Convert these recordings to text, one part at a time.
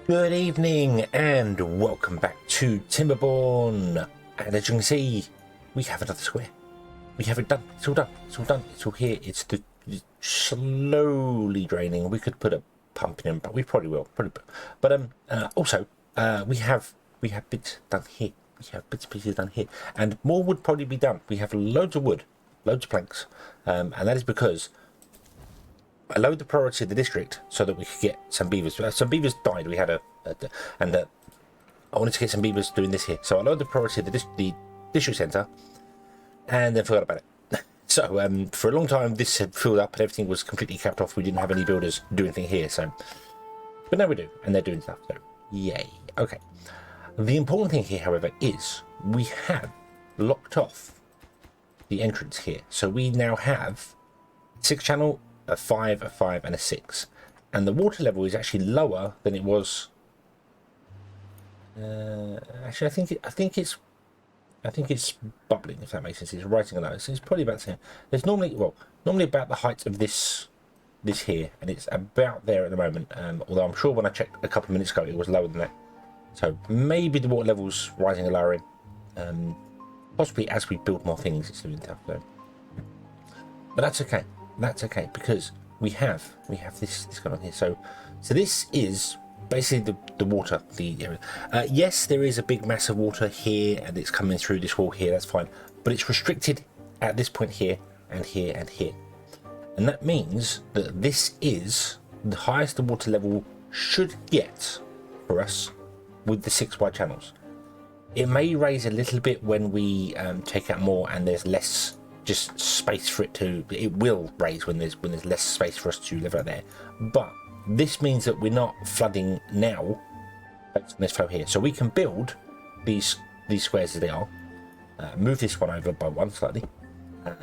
Good evening and welcome back to Timberborn. And as you can see, we have another square. We have it done. It's all done. It's all done. It's all here. It's slowly draining. We could put a pump in, but we probably will. But also we have bits done here. We have bits and pieces done here, and more would probably be done. We have loads of wood, loads of planks, and that is because I lowered the priority of the district so that we could get some beavers. Some beavers died. We had I wanted to get some beavers doing this here. So I lowered the priority of the district centre and then forgot about it. So for a long time this had filled up and everything was completely capped off. We didn't have any builders do anything here. So, but now we do, and they're doing stuff. So yay. Okay. The important thing here, however, is we have locked off the entrance here. So we now have 6-channel, a 5, a 5, and a 6, and the water level is actually lower than it was. Actually, I think it's bubbling, if that makes sense. It's rising a lot. So it's probably about the same. There's normally about the height of this here, and it's about there at the moment. Although I'm sure when I checked a couple of minutes ago, it was lower than that. So maybe the water level's rising and lowering. Possibly as we build more things, it's doing stuff. So. But that's okay. That's okay, because we have this going on here. So this is basically the water. Yes, there is a big mass of water here, and it's coming through this wall here. That's fine, but it's restricted at this point here and here and here, and that means that this is the highest the water level should get for us with the 6 wide channels. It may raise a little bit when we take out more and there's less just space for it to. It will raise when there's less space for us to live out there, but this means that we're not flooding now based on this flow here. So we can build these squares as they are, move this one over by one slightly,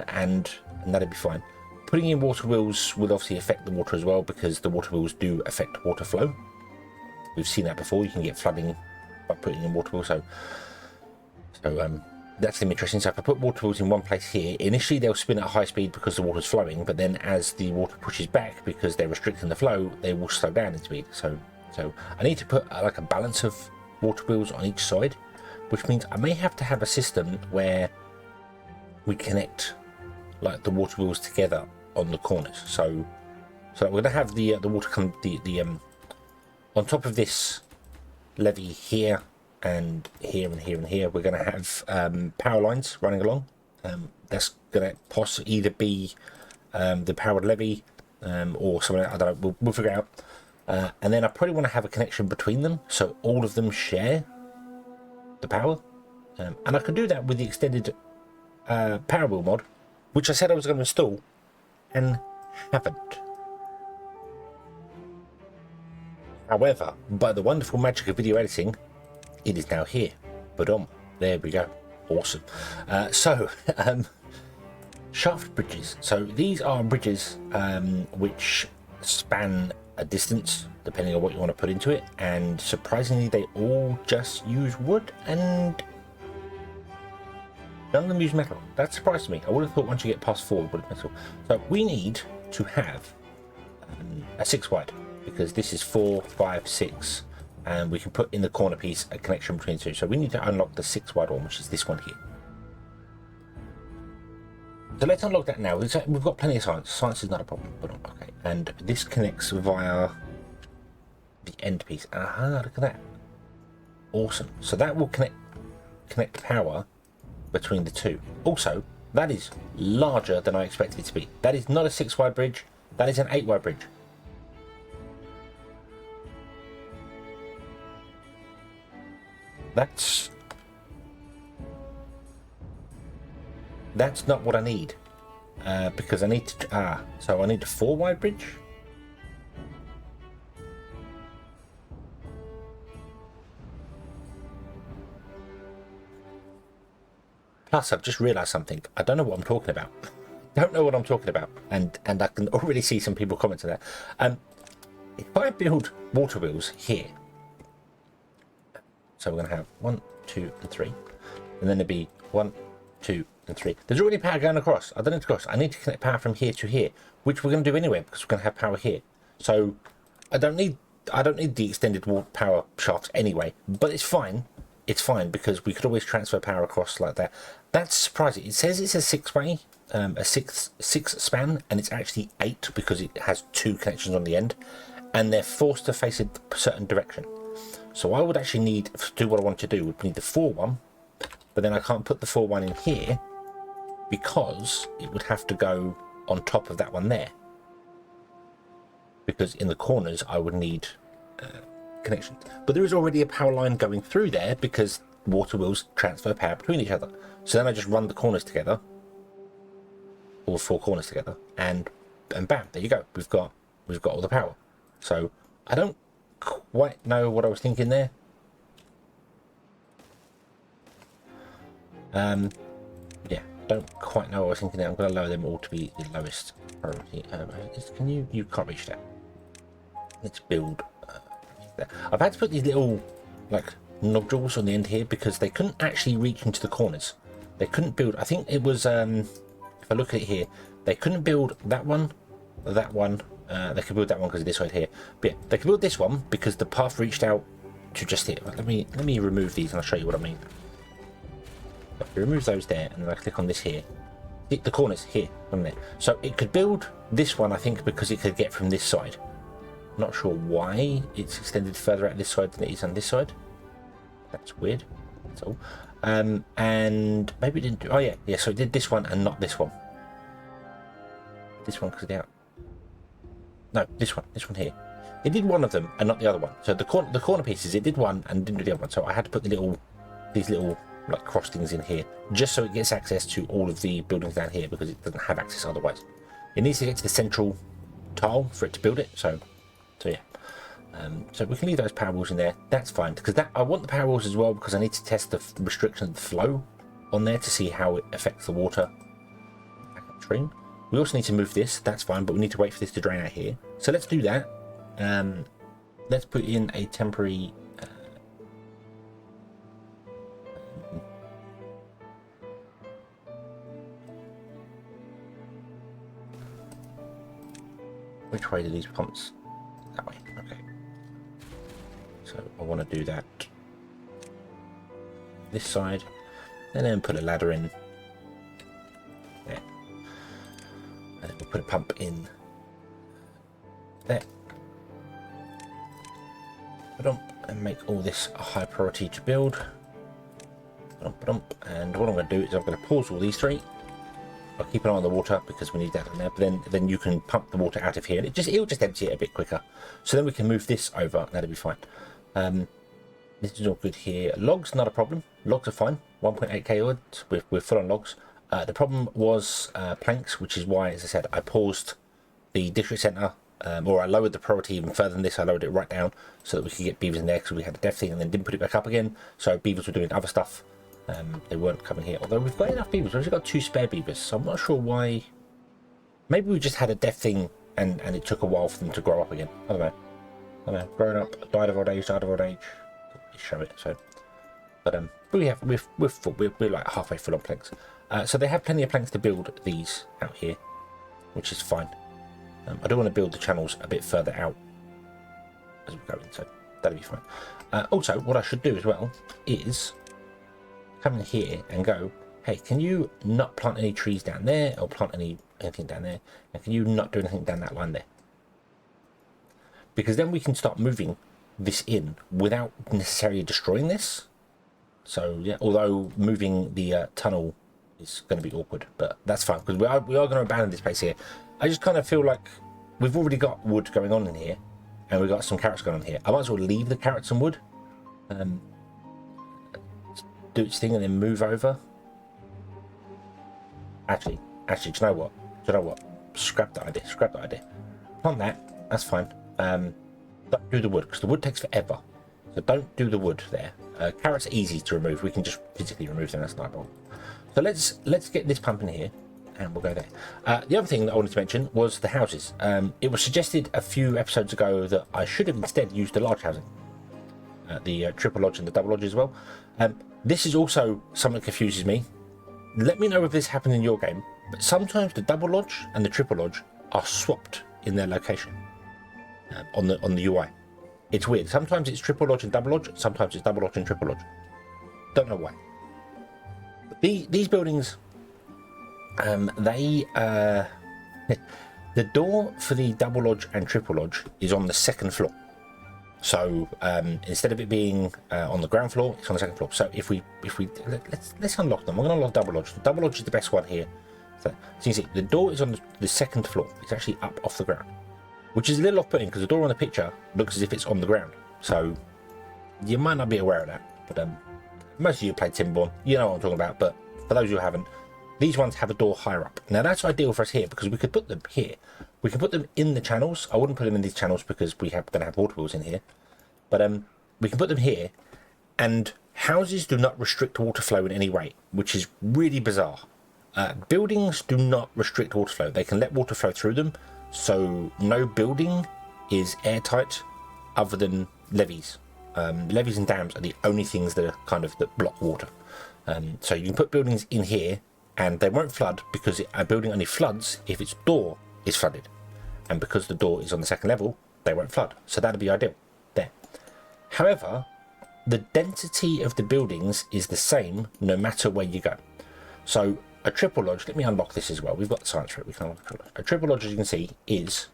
and that'll be fine. Putting in water wheels will obviously affect the water as well, because the water wheels do affect water flow. We've seen that before. You can get flooding by putting in water wheels. So that's the interesting. So if I put water wheels in one place here, initially they'll spin at high speed because the water's flowing, but then as the water pushes back, because they're restricting the flow, they will slow down in speed. So I need to put like a balance of water wheels on each side, which means I may have to have a system where we connect like the water wheels together on the corners. So we're going to have the water come on top of this levee here, and here and here and here. We're going to have power lines running along. That's going to possibly either be the powered levee or something. I don't know. We'll figure it out. And then I probably want to have a connection between them, so all of them share the power. And I can do that with the extended power wheel mod, which I said I was going to install and haven't. However, by the wonderful magic of video editing, it is now here. But there we go. Awesome. Shaft bridges. So these are bridges which span a distance depending on what you want to put into it, and surprisingly they all just use wood, and none of them use metal. That surprised me. I would have thought once you get past 4 wood metal. So we need to have a 6 wide, because this is 4, 5, 6, and we can put in the corner piece a connection between the two. So we need to unlock the 6 wide one, which is this one here. So let's unlock that now. We've got plenty of science. Science is not a problem, but okay. And this connects via the end piece. Aha, look at that. Awesome. So that will connect power between the two. Also, that is larger than I expected it to be. That is not a 6 wide bridge. That is an 8 wide bridge. That's not what I need, because I need to, so I need a 4 wide bridge. Plus, I've just realised something. I don't know what I'm talking about. And I can already see some people commenting that. If I build water wheels here, so we're going to have 1, 2, and 3, and then there'd be 1, 2, and 3. There's already power going across. I don't need to cross. I need to connect power from here to here, which we're going to do anyway, because we're going to have power here. So I don't need I don't need the extended power shafts anyway, but it's fine. It's fine because we could always transfer power across like that. That's surprising. It says it's a 6-way, a six span, and it's actually 8 because it has 2 connections on the end, and they're forced to face a certain direction. So I would actually need to do what I want to do. Would need the 4-1, but then I can't put the 4-1 in here because it would have to go on top of that one there. Because in the corners I would need connections, but there is already a power line going through there because water wheels transfer power between each other. So then I just run the corners together, all 4 corners together, and bam, there you go. We've got all the power. So I don't quite know what I was thinking there. Yeah, don't quite know what I was thinking there. I'm going to lower them all to be the lowest priority. Can you can't reach that. Let's build there. I've had to put these little like nodules on the end here because they couldn't actually reach into the corners. They couldn't build. I think it was if I look at it here, they couldn't build that one. They could build that one because of this side here. But yeah, they could build this one because the path reached out to just here. Let me remove these and I'll show you what I mean. So remove those there, and then I click on this here. The corners here from there. So it could build this one, I think, because it could get from this side. Not sure why it's extended further out this side than it is on this side. That's weird. That's all. And maybe it didn't do. Oh yeah. So it did this one and not this one. This one could get out. No, this one here. It did one of them and not the other one. So the corner pieces, it did one and didn't do the other one. So I had to put these little like cross things in here just so it gets access to all of the buildings down here because it doesn't have access otherwise. It needs to get to the central tile for it to build it. So yeah. So we can leave those power wheels in there. That's fine because I want the power wheels as well because I need to test the restriction of the flow on there to see how it affects the water back upstream. We also need to move this. That's fine, but we need to wait for this to drain out here. So let's do that. Let's put in a temporary. Which way do these pumps? That way. Okay. So I want to do that this side, and then put a ladder in there, and then we'll put a pump in there, and make all this a high priority to build. And what I'm going to do is I'm going to pause all these 3. I'll keep an eye on the water because we need that in there, but then you can pump the water out of here and it'll just empty it a bit quicker. So then we can move this over, that'll be fine. This is all good here. Logs, not a problem. Logs are fine. 1.8k odds, we're full on logs. The problem was planks, which is why, as I said, I paused the district centre, or I lowered the priority even further than this. I lowered it right down so that we could get beavers in there because we had a death thing and then didn't put it back up again. So beavers were doing other stuff. They weren't coming here, although we've got enough beavers. We've only got 2 spare beavers, so I'm not sure why. Maybe we just had a death thing and it took a while for them to grow up again. I don't know. Growing up, died of old age. Show it. So, but we're like halfway full on planks. So they have plenty of planks to build these out here, which is fine. I do want to build the channels a bit further out as we go in, so that'll be fine. Also, what I should do as well is come in here and go, hey, can you not plant any trees down there or plant anything down there, and can you not do anything down that line there? Because then we can start moving this in without necessarily destroying this. So yeah, although moving the tunnel is going to be awkward, but that's fine because we are going to abandon this place here. I just kind of feel like we've already got wood going on in here and we've got some carrots going on here. I might as well leave the carrots and wood, do its thing and then move over. Actually, do you know what? Scrap that idea. Plant that, that's fine. Don't do the wood because the wood takes forever. So don't do the wood there. Carrots are easy to remove. We can just physically remove them. That's not a problem. So let's get this pump in here, and we'll go there. The other thing that I wanted to mention was the houses. It was suggested a few episodes ago that I should have instead used the large housing, the triple lodge and the double lodge as well. This is also something that confuses me. Let me know if this happened in your game. But sometimes the double lodge and the triple lodge are swapped in their location on the UI. It's weird. Sometimes it's triple lodge and double lodge. Sometimes it's double lodge and triple lodge. Don't know why. But these buildings, they the door for the double lodge and triple lodge is on the second floor. So instead of it being on the ground floor, it's on the second floor. So if we let's unlock them. I'm going to unlock double lodge. The double lodge is the best one here. So you can see the door is on the second floor. It's actually up off the ground, which is a little off-putting because the door on the picture looks as if it's on the ground. So you might not be aware of that. But most of you played Timberborn, you know what I'm talking about. But for those who haven't, these ones have a door higher up. Now that's ideal for us here because we could put them here. We can put them in the channels. I wouldn't put them in these channels because we're going to have water wheels in here. But we can put them here, and houses do not restrict water flow in any way, which is really bizarre. Buildings do not restrict water flow. They can let water flow through them, so no building is airtight other than levees. Levees and dams are the only things that are that block water. So you can put buildings in here, and they won't flood because a building only floods if its door is flooded, and because the door is on the second level, they won't flood. So that'd be ideal there. However, the density of the buildings is the same no matter where you go. So a triple lodge, let me unlock this as well. We've got the science for it. We can unlock a triple lodge. A triple lodge, as you can see, is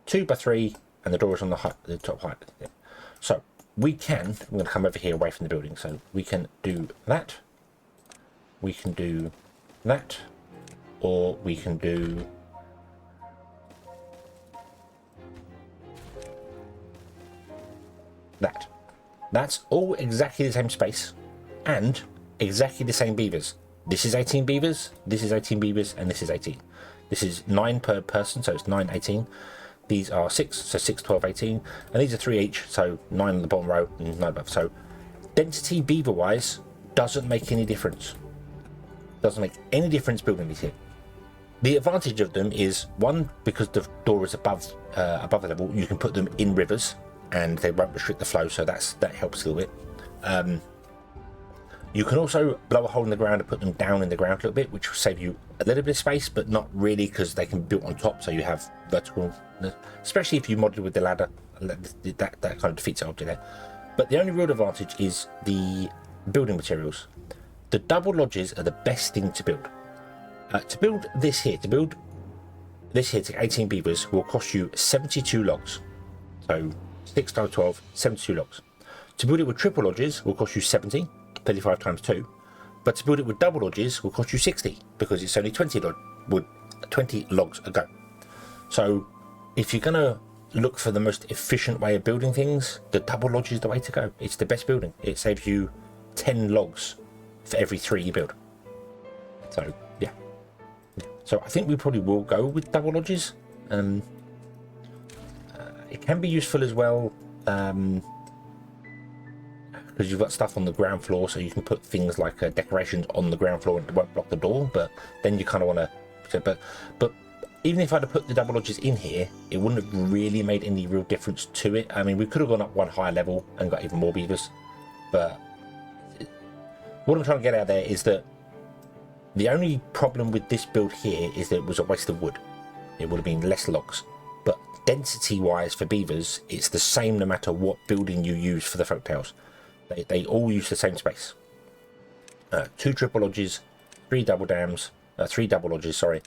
2 by 3, and the door is on the top height. Yeah. So we can, I'm going to come over here away from the building. So we can do that. We can do that. Or we can do that. That's all exactly the same space and exactly the same beavers. This is 18 beavers, this is 18 beavers, and this is 18. This is 9 per person, so it's 9, 18. These are 6, so 6, 12, 18. And these are 3 each, so 9 on the bottom row and 9 above. So density beaver-wise doesn't make any difference. Doesn't make any difference building these here. The advantage of them is, one, because the door is above the level, you can put them in rivers and they won't restrict the flow, so that helps a little bit. You can also blow a hole in the ground and put them down in the ground a little bit, which will save you a little bit of space, but not really because they can be built on top, so you have vertical, especially if you modded with the ladder. That kind of defeats the object there. But the only real advantage is the building materials. The double lodges are the best thing to build. To build this here to 18 beavers will cost you 72 logs. So 6 times 12, 72 logs. To build it with triple lodges will cost you 70, 35 times 2. But to build it with double lodges will cost you 60 because it's only 20 logs a go. So if you're going to look for the most efficient way of building things, the double lodge is the way to go. It's the best building. It saves you 10 logs for every 3 you build. So yeah. So I think we probably will go with double lodges. It can be useful as well because you've got stuff on the ground floor, so you can put things like decorations on the ground floor and it won't block the door. But then you kind of want to. But even if I'd have put the double lodges in here, it wouldn't have really made any real difference to it. I mean, we could have gone up one higher level and got even more beavers. But what I'm trying to get out there is that the only problem with this build here is that it was a waste of wood. It would have been less logs. But density-wise for beavers, it's the same no matter what building you use for the folktales. They all use the same space. 2 triple lodges, 3 double dams, 3 double lodges, sorry,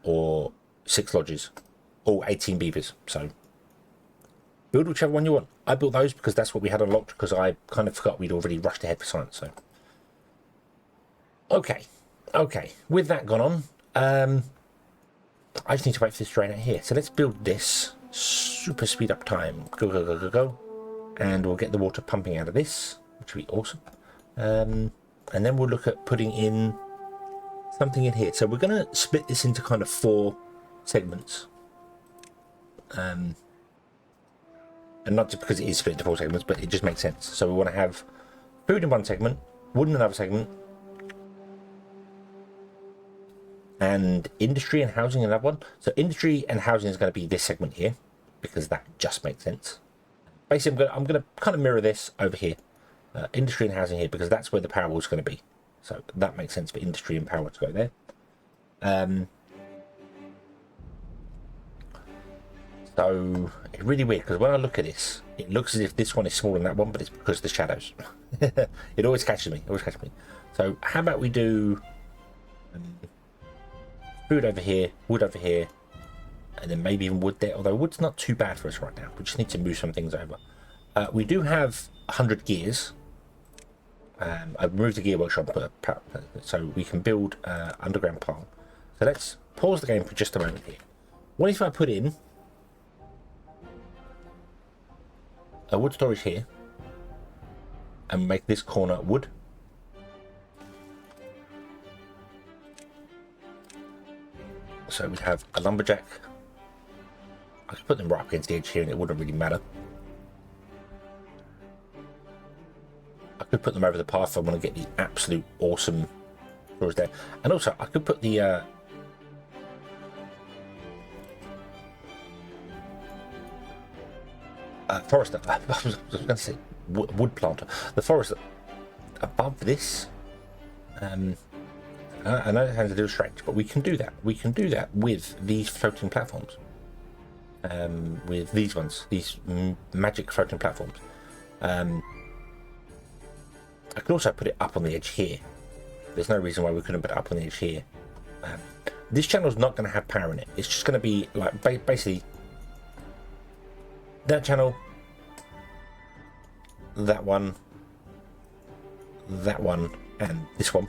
or 6 lodges, all 18 beavers. So build whichever one you want. I built those because that's what we had unlocked because I kind of forgot we'd already rushed ahead for science. So okay, with that gone on, I just need to wait for this drain out here. So let's build this. Super speed up time. Go. And we'll get the water pumping out of this, which will be awesome. And then we'll look at putting in something in here. So we're going to split this into kind of 4 segments. And not just because it is split into 4 segments, but it just makes sense. So we want to have food in one segment, wood in another segment, and industry and housing in another one. So industry and housing is going to be this segment here because that just makes sense. Basically, I'm going to kind of mirror this over here, industry and housing here, because that's where the power wall is going to be. So that makes sense for industry and power to go there. So it's really weird because when I look at this, it looks as if this one is smaller than that one, but it's because of the shadows. It always catches me. Always catches me. So how about we do food over here, wood over here, and then maybe even wood there. Although wood's not too bad for us right now. We just need to move some things over. We do have 100 gears. I've moved the gear workshop, so we can build underground pile. So let's pause the game for just a moment here. What if I put in a wood storage here and make this corner wood? So we have a lumberjack. I could put them right up against the edge here and it wouldn't really matter. I could put them over the path if I want to get the absolute awesome drawers there. And also I could put the forester, I was going to say wood planter, the forester above this. I know it sounds a little strange, but we can do that. We can do that with these floating platforms. With these ones, these magic floating platforms. I can also put it up on the edge here. There's no reason why we couldn't put it up on the edge here. This channel's not going to have power in it. It's just going to be like basically that channel, that one, and this one.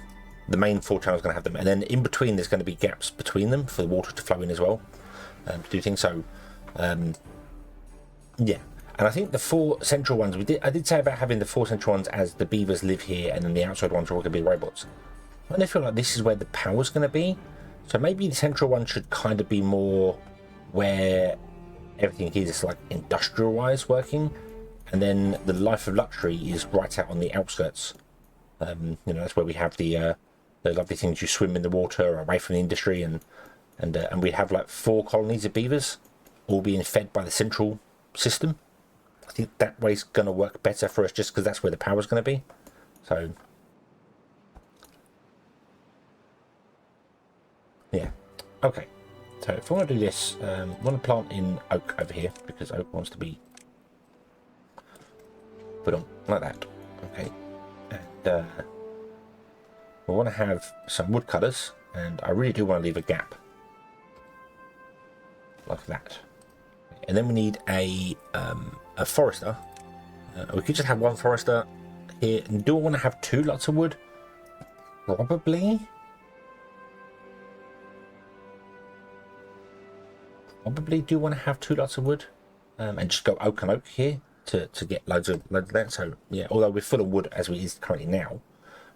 The main 4 channels going to have them, and then in between there's going to be gaps between them for the water to flow in as well, to do things. So yeah, and I think the 4 central ones I did say about having the 4 central ones as the beavers live here, and then the outside ones are all going to be robots. And I feel like this is where the power's going to be, so maybe the central one should kind of be more where everything here is like industrial wise working, and then the life of luxury is right out on the outskirts. You know, that's where we have the lovely things you swim in the water away from the industry, and we have like 4 colonies of beavers all being fed by the central system. I think that way's going to work better for us just because that's where the power's going to be. So yeah, okay. So if I want to do this, I want to plant in oak over here because oak wants to be put on like that. Okay, and we want to have some woodcutters, and I really do want to leave a gap like that. And then we need a forester. We could just have 1 forester here. And do I want to have 2 lots of wood? Probably. Probably do want to have 2 lots of wood, and just go oak and oak here to get loads of that. So yeah, although we're full of wood as we is currently now,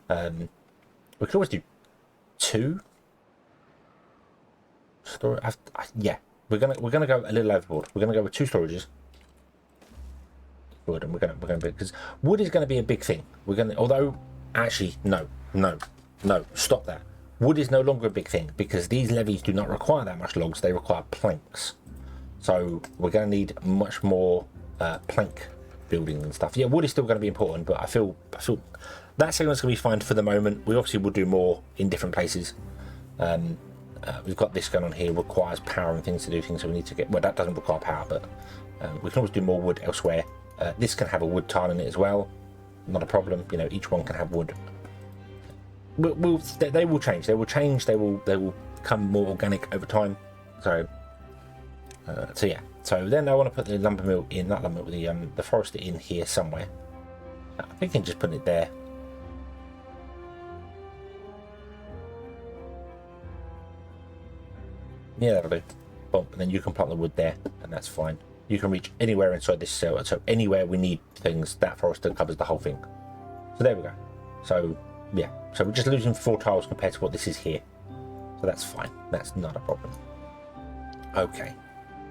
we could always do 2 storage. Yeah, we're gonna go a little overboard. We're gonna go with 2 storages. Wood, and we're gonna because wood is going to be a big thing. We're gonna, although actually no, stop that. Wood is no longer a big thing because these levees do not require that much logs. They require planks. So we're going to need much more plank building and stuff. Yeah, wood is still going to be important, but I feel that segment's going to be fine for the moment. We obviously will do more in different places. We've got this going on here, requires power and things to do things, so we need to get, well, that doesn't require power, but we can always do more wood elsewhere. This can have a wood tile in it as well, not a problem. You know, each one can have wood. They will change. They will become more organic over time. So yeah. So then I want to put the lumber mill in, not lumber mill, the forester in here somewhere. I'm thinking just putting it there. Yeah, that'll do. Boom, and then you can plant the wood there, and that's fine. You can reach anywhere inside this cell, so anywhere we need things, that forester covers the whole thing. So there we go. So yeah, so we're just losing 4 tiles compared to what this is here. So that's fine. That's not a problem. Okay,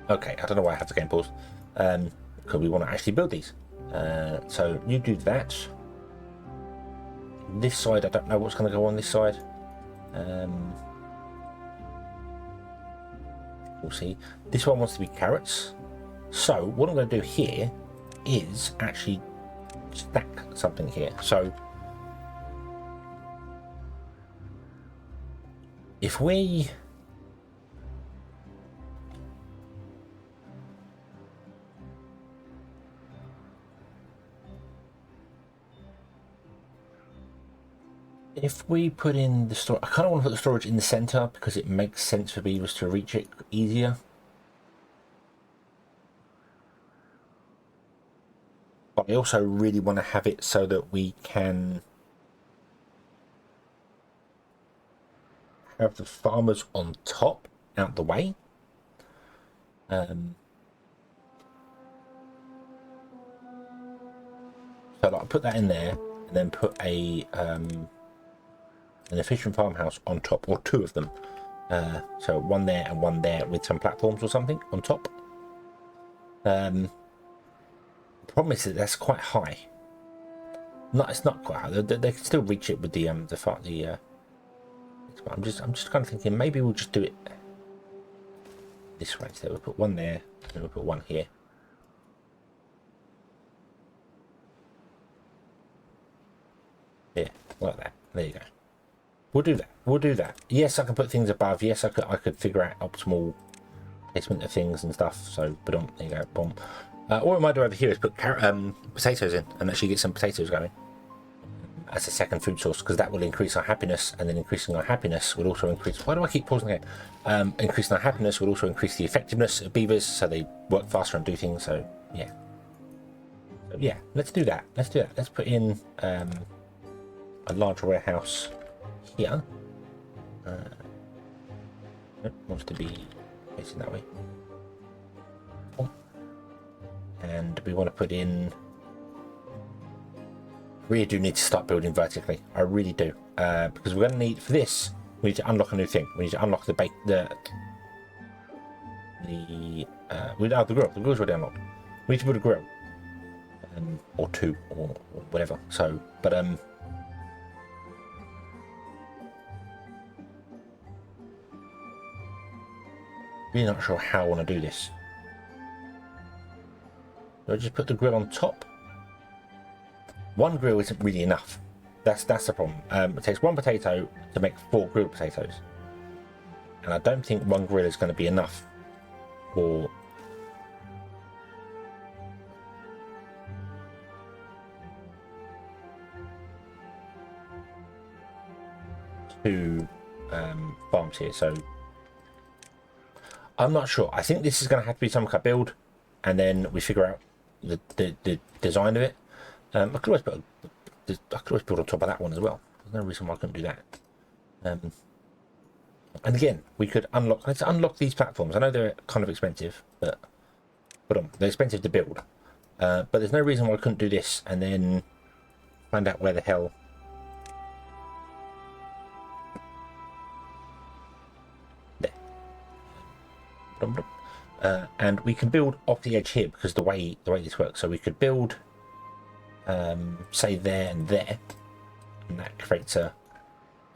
I don't know why I have the game paused. Because we want to actually build these. So you do that. This side, I don't know what's going to go on this side. We'll see. This one wants to be carrots. So what I'm going to do here is actually stack something here. So if we If we put in the storage, I kind of want to put the storage in the center because it makes sense for beavers to reach it easier. But I also really want to have it so that we can have the farmers on top, out the way. So like, put that in there, and then put a an efficient farmhouse on top, or two of them. So one there and one there with some platforms or something on top. The problem is that that's quite high. No, it's not quite high. They can still reach it with the I'm just kind of thinking maybe we'll just do it this way. So we'll put one there, and we'll put one here. Yeah, like that. There you go. We'll do that. We'll do that. Yes, I can put things above. Yes, I could figure out optimal placement of things and stuff. So, but there you go. Boom. What we might do over here is put potatoes in and actually get some potatoes going as a second food source, because that will increase our happiness, and then increasing our happiness will also increase. Why do I keep pausing again? Increasing our happiness will also increase the effectiveness of beavers, so they work faster and do things. So yeah. So, yeah, let's do that. Let's do that. Let's put in a large warehouse here. It wants to be facing that way. And we want to put in. Really do need to start building vertically. I really do, because we're going to need for this. We need to unlock a new thing. We need to unlock the grill. The grill's already unlocked. We need to build a grill, or two, or whatever. So, but really not sure how I want to do this. Do I just put the grill on top? One grill isn't really enough. That's the problem. It takes one potato to make 4 grilled potatoes, and I don't think one grill is going to be enough for two farms here. So I'm not sure. I think this is going to have to be something I build, and then we figure out the design of it. I could always build on top of that one as well. There's no reason why I couldn't do that. And again, we could unlock. Let's unlock these platforms. I know they're kind of expensive, but they're expensive to build. But there's no reason why I couldn't do this and then find out where the hell. There. And we can build off the edge here because the way this works. So we could build. Say there and there, and that creates a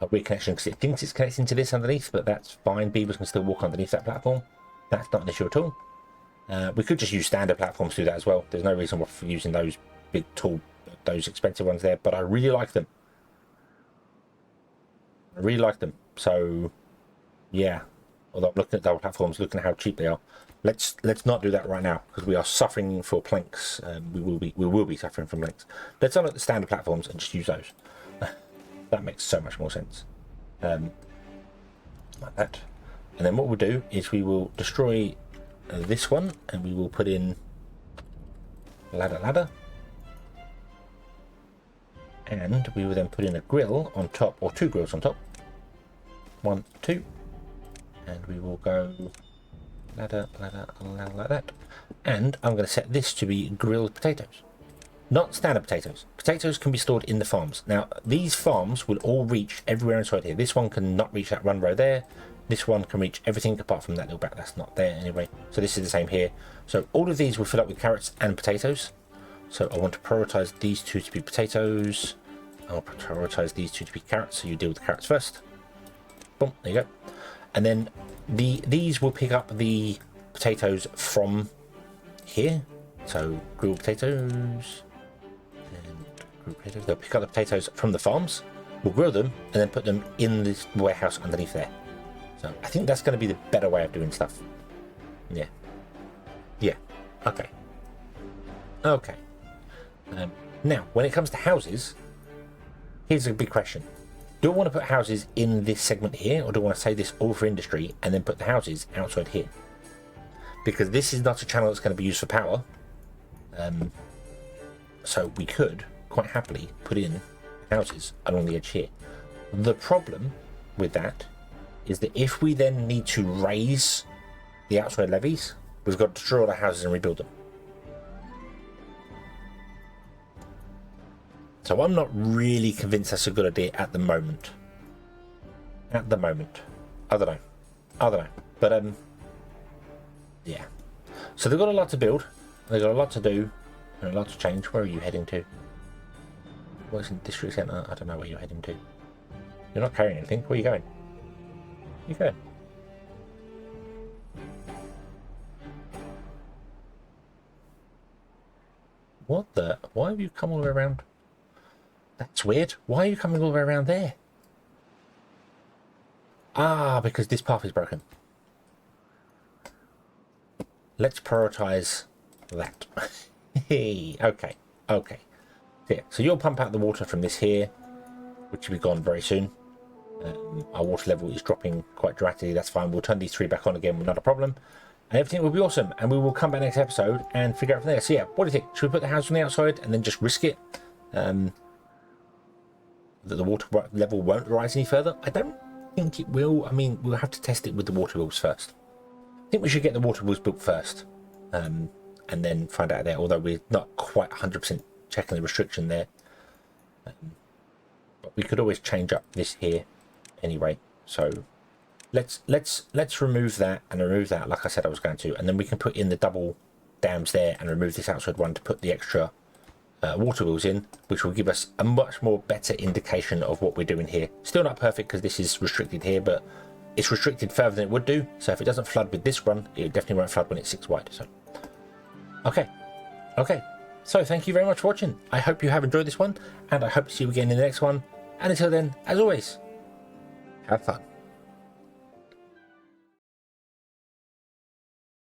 weird connection because it thinks it's connecting to this underneath, but that's fine. Beavers can still walk underneath that platform. That's not an issue at all. We could just use standard platforms to do that as well. There's no reason for using those big tall, those expensive ones there, but I really like them. So yeah, although I'm looking at double platforms, looking at how cheap they are. Let's not do that right now because we are suffering for planks. We will be suffering from planks. Let's unlock the standard platforms and just use those. That makes so much more sense. Like that. And then what we'll do is we will destroy this one, and we will put in ladder, and we will then put in a grill on top, or 2 grills on top. 1, 2, and we will go. Ladder like that, and I'm going to set this to be grilled potatoes, not standard potatoes. Potatoes can be stored in the farms. Now these farms will all reach everywhere inside here. This one can not reach that run row there. This one can reach everything apart from that little back that's not there anyway. So this is the same here. So all of these will fill up with carrots and potatoes. So I want to prioritize these 2 to be potatoes. I'll prioritize these 2 to be carrots. So you deal with the carrots first. Boom, there you go. And then these will pick up the potatoes from here. So grilled potatoes and grilled potatoes. They'll pick up the potatoes from the farms. We'll grill them and then put them in this warehouse underneath there. So I think that's going to be the better way of doing stuff. Yeah. Okay. Now, when it comes to houses, here's a big question. do I want to put houses in this segment here, or do I want to say this all for industry and then put the houses outside here? Because this is not a channel that's going to be used for power. So we could quite happily put in houses along the edge here. The problem with that is that if we then need to raise the outside levies, we've got to destroy all the houses and rebuild them. So I'm not really convinced that's a good idea at the moment. At the moment. I don't know. But, yeah. So they've got a lot to build. They've got a lot to do. And a lot to change. Where are you heading to? What's in district centre? I don't know where you're heading to. You're not carrying anything. Where are you going? Where are you going? What the? Why have you come all the way around? That's weird. Why are you coming all the way around there? Ah, because this path is broken. Let's prioritise that. Okay. Yeah, so you'll pump out the water from this here, which will be gone very soon. Our water level is dropping quite dramatically. That's fine. We'll turn these 3 back on again, not a problem. And everything will be awesome. And we will come back next episode and figure out from there. So yeah, what do you think? Should we put the house on the outside and then just risk it? That the water level won't rise any further? I don't think it will. I mean, we'll have to test it with the water wheels first. I think we should get the water wheels built first, and then find out there, although we're not quite 100% checking the restriction there. But we could always change up this here anyway. So let's remove that and remove that like I said I was going to, and then we can put in the double dams there and remove this outside one to put the extra water wheels in, which will give us a much more better indication of what we're doing here. Still not perfect because this is restricted here, but it's restricted further than it would do. So if it doesn't flood with this run, it definitely won't flood when it's 6 wide. So okay. So thank you very much for watching. I hope you have enjoyed this one, and I hope to see you again in the next one. And until then, as always, have fun.